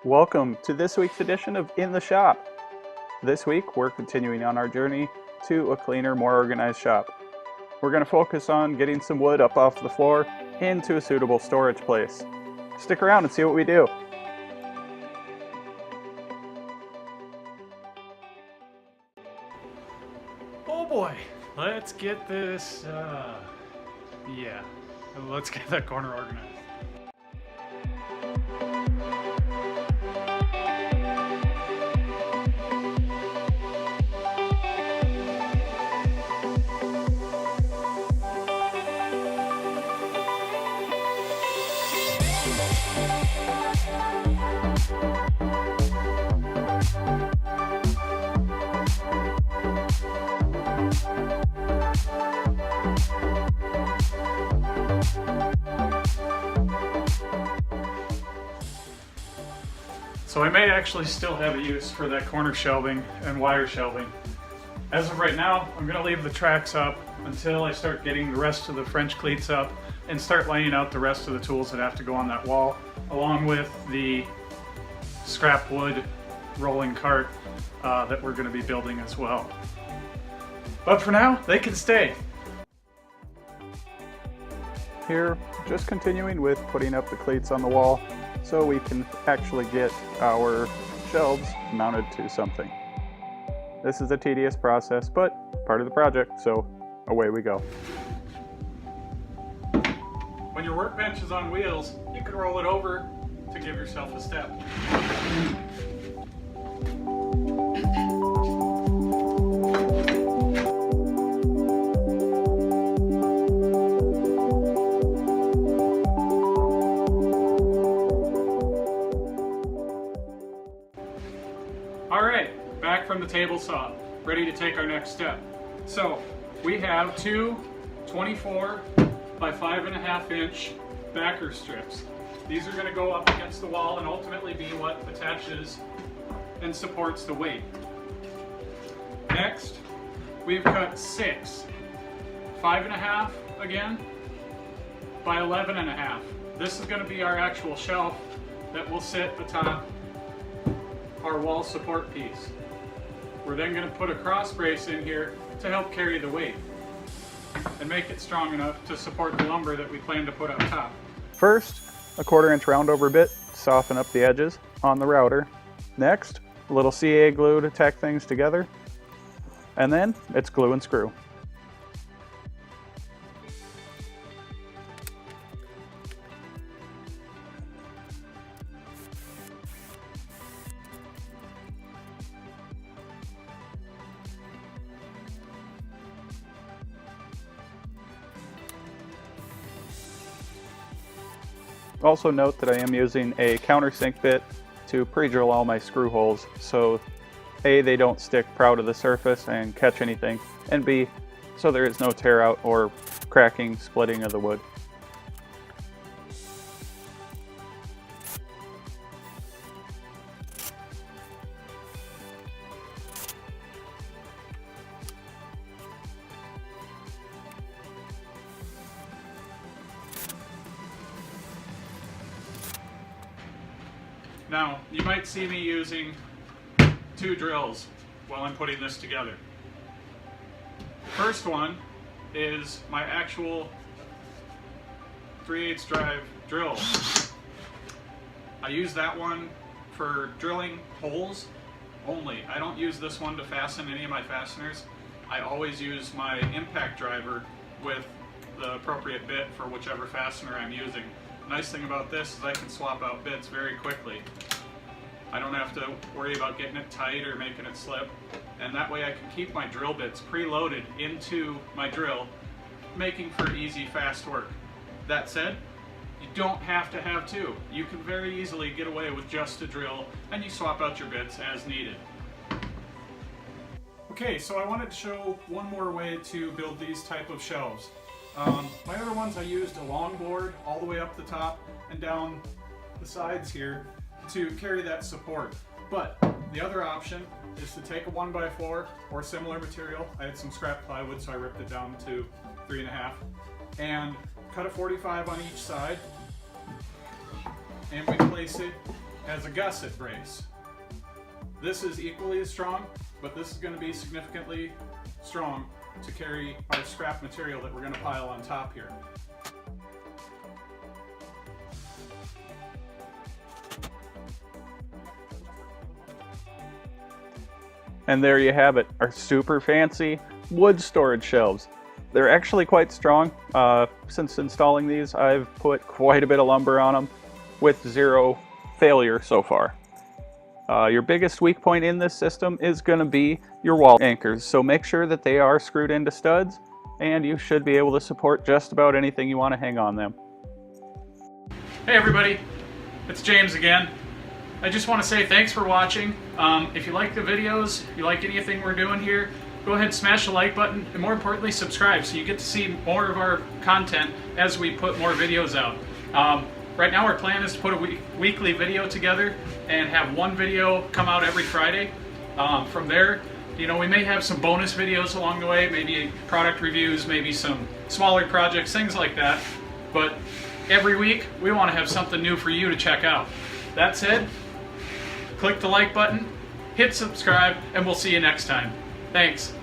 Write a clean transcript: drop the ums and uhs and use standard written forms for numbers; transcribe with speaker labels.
Speaker 1: Welcome to this week's edition of In the Shop. This week we're continuing on our journey to a cleaner, more organized shop. We're going to focus on getting some wood up off the floor into a suitable storage place. Stick around and see what we do.
Speaker 2: Oh boy, let's get this, let's get that corner organized. So I may actually still have a use for that corner shelving and wire shelving. As of right now, I'm going to leave the tracks up until I start getting the rest of the French cleats up and start laying out the rest of the tools that have to go on that wall, along with the scrap wood rolling cart that we're going to be building as well. But for now, they can stay.
Speaker 1: Here, just continuing with putting up the cleats on the wall so we can actually get our shelves mounted to something. This is a tedious process, but part of the project, so away we go.
Speaker 2: When your workbench is on wheels, you can roll it over to give yourself a step. Alright, back from the table saw, ready to take our next step. So, we have two 24 by 5.5 inch backer strips. These are going to go up against the wall and ultimately be what attaches and supports the weight. Next, we've cut 6 5.5 again by 11.5. This is going to be our actual shelf that will sit atop our wall support piece. We're then going to put a cross brace in here to help carry the weight and make it strong enough to support the lumber that we plan to put up top.
Speaker 1: First, a 1/4 inch round over bit to soften up the edges on the router. Next, a little CA glue to tack things together. And then it's glue and screw. Also note that I am using a countersink bit to pre-drill all my screw holes, so A, they don't stick proud to the surface and catch anything, and B, so there is no tear out or cracking, splitting of the wood.
Speaker 2: Now, you might see me using 2 drills while I'm putting this together. First one is my actual 3/8 drive drill. I use that one for drilling holes only. I don't use this one to fasten any of my fasteners. I always use my impact driver with the appropriate bit for whichever fastener I'm using. Nice thing about this is I can swap out bits very quickly. I don't have to worry about getting it tight or making it slip, and that way I can keep my drill bits preloaded into my drill, making for easy, fast work. That said, you don't have to have 2. You can very easily get away with just a drill, and you swap out your bits as needed. Okay, so I wanted to show one more way to build these type of shelves. My other ones I used a long board all the way up the top and down the sides here to carry that support. But the other option is to take a 1x4 or similar material. I had some scrap plywood, so I ripped it down to 3.5, and cut a 45 on each side, and we place it has a gusset brace. This is equally as strong, but this is going to be significantly strong to carry our scrap material that we're going to pile on top here.
Speaker 1: And there you have it, our super fancy wood storage shelves. They're actually quite strong. Since installing these, I've put quite a bit of lumber on them with zero failure so far. Your biggest weak point in this system is going to be your wall anchors, so make sure that they are screwed into studs, and you should be able to support just about anything you want to hang on them.
Speaker 2: Hey everybody, it's James again. I just want to say thanks for watching. If you like the videos, you like anything we're doing here, go ahead and smash the like button, and more importantly subscribe so you get to see more of our content as we put more videos out. Right now our plan is to put a weekly video together and have one video come out every Friday. From there, you know, we may have some bonus videos along the way, maybe product reviews, maybe some smaller projects, things like that. But every week we want to have something new for you to check out. That said, click the like button, hit subscribe, and we'll see you next time. Thanks.